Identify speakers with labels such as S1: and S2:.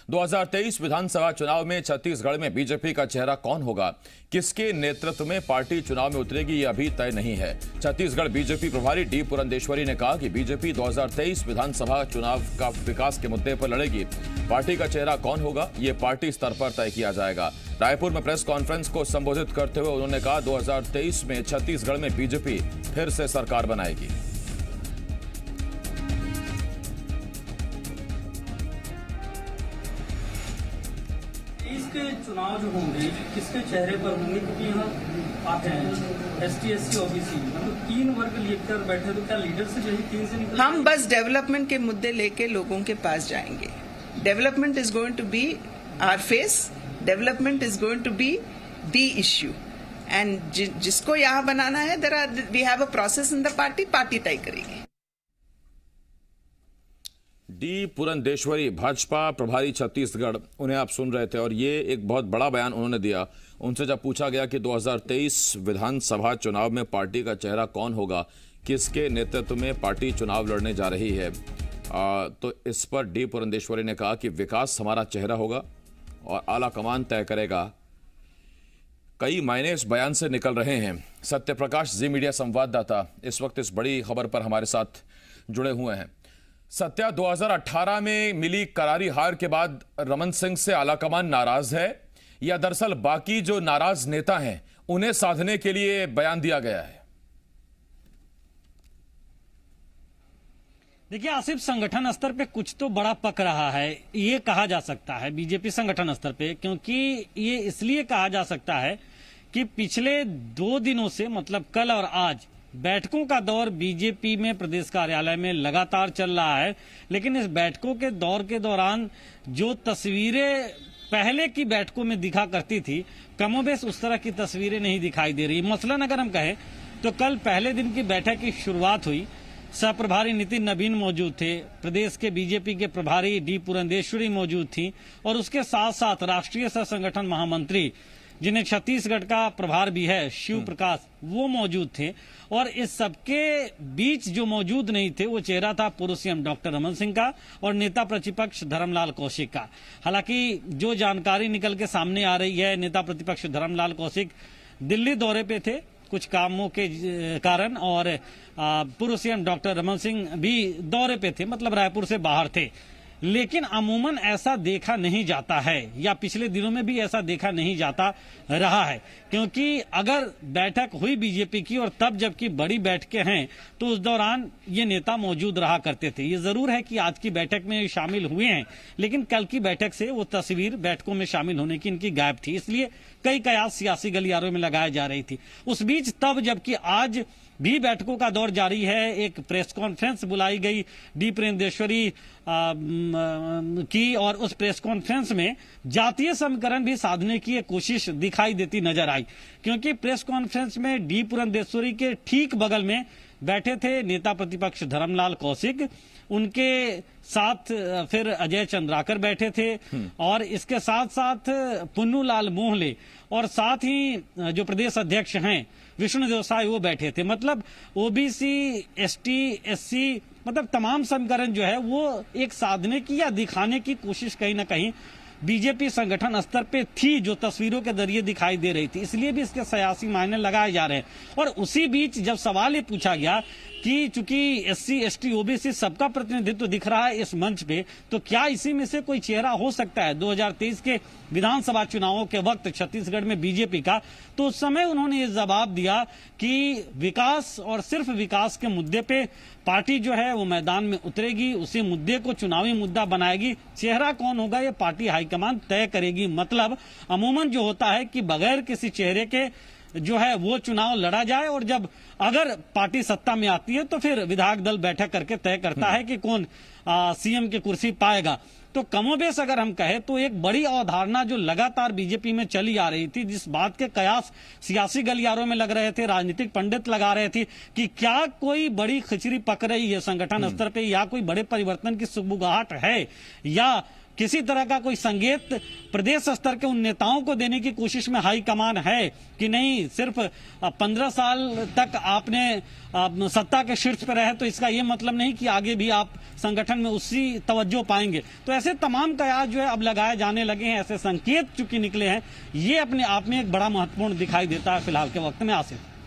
S1: 2023 विधानसभा चुनाव में छत्तीसगढ़ में बीजेपी का चेहरा कौन होगा, किसके नेतृत्व में पार्टी चुनाव में उतरेगी, ये अभी तय नहीं है। छत्तीसगढ़ बीजेपी प्रभारी डी पुरंदेश्वरी ने कहा कि बीजेपी 2023 विधानसभा चुनाव का विकास के मुद्दे पर लड़ेगी। पार्टी का चेहरा कौन होगा, ये पार्टी स्तर पर तय किया जाएगा। रायपुर में प्रेस कॉन्फ्रेंस को संबोधित करते हुए उन्होंने कहा 2023 में छत्तीसगढ़ में बीजेपी फिर से सरकार बनाएगी।
S2: इसके चुनाव जो होंगे किसके चेहरे पर होंगे, क्योंकि यहाँ आते हैं एसटी, एससी, ओबीसी, मतलब 3 वर्ग लेकर बैठे, तो क्या लीडरशिप यही 3 से निकल?
S3: हम बस डेवलपमेंट के मुद्दे लेके लोगों के पास जाएंगे। Development is going to be our face, development is going to be the issue, and जिसको यहाँ बनाना है we have a process in the party तय करेगी।
S1: डी पुरंदेश्वरी भाजपा प्रभारी छत्तीसगढ़, उन्हें आप सुन रहे थे और ये एक बहुत बड़ा बयान उन्होंने दिया। उनसे जब पूछा गया कि 2023 विधानसभा चुनाव में पार्टी का चेहरा कौन होगा, किसके नेतृत्व में पार्टी चुनाव लड़ने जा रही है, तो इस पर डी पुरंदेश्वरी ने कहा कि विकास हमारा चेहरा होगा और आला कमान तय करेगा। कई मायने इस बयान से निकल रहे हैं। सत्यप्रकाश जी मीडिया संवाददाता इस वक्त इस बड़ी खबर पर हमारे साथ जुड़े हुए हैं। सत्या, 2018 में मिली करारी हार के बाद रमन सिंह से आलाकमान नाराज है या दरअसल बाकी जो नाराज नेता हैं उन्हें साधने के लिए बयान दिया गया है?
S4: देखिए आसिफ, संगठन स्तर पे कुछ तो बड़ा पक रहा है, ये कहा जा सकता है बीजेपी संगठन स्तर पे, क्योंकि ये इसलिए कहा जा सकता है कि पिछले 2 दिनों से, मतलब कल और आज, बैठकों का दौर बीजेपी में प्रदेश कार्यालय में लगातार चल रहा है। लेकिन इस बैठकों के दौर के दौरान जो तस्वीरें पहले की बैठकों में दिखा करती थी, कमोबेश उस तरह की तस्वीरें नहीं दिखाई दे रही। मसलन अगर हम कहें तो कल पहले दिन की बैठक की शुरुआत हुई, सह प्रभारी नितिन नवीन मौजूद थे, प्रदेश के बीजेपी के प्रभारी डी पुरंदेश्वरी मौजूद थी और उसके साथ साथ राष्ट्रीय सह संगठन महामंत्री, जिन्हें छत्तीसगढ़ का प्रभार भी है, शिव प्रकाश, वो मौजूद थे। और इस सबके बीच जो मौजूद नहीं थे वो चेहरा था पूर्व सीएम डॉक्टर रमन सिंह का और नेता प्रतिपक्ष धर्मलाल कौशिक का। हालांकि जो जानकारी निकल के सामने आ रही है, नेता प्रतिपक्ष धर्मलाल कौशिक दिल्ली दौरे पे थे कुछ कामों के कारण, और पूर्व सीएम डॉक्टर रमन सिंह भी दौरे पे थे, मतलब रायपुर से बाहर थे। लेकिन अमूमन ऐसा देखा नहीं जाता है, या पिछले दिनों में भी ऐसा देखा नहीं जाता रहा है, क्योंकि अगर बैठक हुई बीजेपी की और तब जबकि बड़ी बैठकें हैं तो उस दौरान ये नेता मौजूद रहा करते थे। ये जरूर है कि आज की बैठक में शामिल हुए हैं, लेकिन कल की बैठक से वो तस्वीर बैठकों में शामिल होने की इनकी गायब थी, इसलिए कई कयास सियासी गलियारों में लगाई जा रही थी। उस बीच तब जबकि आज भी बैठकों का दौर जारी है, एक प्रेस कॉन्फ्रेंस बुलाई गई डी पुरंदेश्वरी की, और उस प्रेस कॉन्फ्रेंस में जातीय समीकरण भी साधने की एक कोशिश दिखाई देती नजर आई, क्योंकि प्रेस कॉन्फ्रेंस में डी पुरंदेश्वरी के ठीक बगल में बैठे थे नेता प्रतिपक्ष धर्मलाल कौशिक, उनके साथ फिर अजय चंद्राकर बैठे थे और इसके साथ साथ पुन्नू लाल मोहले, और साथ ही जो प्रदेश अध्यक्ष हैं विष्णुदेव साय, वो बैठे थे। मतलब ओबीसी, एसटी, एससी, मतलब तमाम समीकरण जो है वो एक साधने की या दिखाने की कोशिश कहीं ना कहीं बीजेपी संगठन स्तर पे थी, जो तस्वीरों के जरिए दिखाई दे रही थी, इसलिए भी इसके सियासी मायने लगाए जा रहे हैं। और उसी बीच जब सवाल ये पूछा गया कि चूंकि एससी, एसटी, ओबीसी सबका प्रतिनिधित्व दिख रहा है इस मंच पे, तो क्या इसी में से कोई चेहरा हो सकता है 2023 के विधानसभा चुनावों के वक्त छत्तीसगढ़ में बीजेपी का? तो उस समय उन्होंने ये जवाब दिया कि विकास और सिर्फ विकास के मुद्दे पे पार्टी जो है वो मैदान में उतरेगी, उसी मुद्दे को चुनावी मुद्दा बनाएगी। चेहरा कौन होगा ये पार्टी हाईकमान तय करेगी। मतलब अमूमन जो होता है कि बगैर किसी चेहरे के जो है वो चुनाव लड़ा जाए, और जब अगर पार्टी सत्ता में आती है तो फिर विधायक दल बैठक करके तय करता है कि कौन सीएम की कुर्सी पाएगा। तो कमोबेश अगर हम कहें तो एक बड़ी अवधारणा जो लगातार बीजेपी में चली आ रही थी, जिस बात के कयास सियासी गलियारों में लग रहे थे, राजनीतिक पंडित लगा रहे थे कि क्या कोई बड़ी खिचड़ी पक रही है संगठन स्तर पे, या कोई बड़े परिवर्तन की सुगबुगाहट है, या किसी तरह का कोई संकेत प्रदेश स्तर के उन नेताओं को देने की कोशिश में हाईकमान है कि नहीं सिर्फ 15 साल तक आपने सत्ता के शीर्ष पर रहे तो इसका ये मतलब नहीं कि आगे भी आप संगठन में उसी तवज्जो पाएंगे। तो ऐसे तमाम कयास जो है अब लगाए जाने लगे हैं, ऐसे संकेत चूंकि निकले हैं, ये अपने आप में एक बड़ा महत्वपूर्ण दिखाई देता है फिलहाल के वक्त में। आसिफ।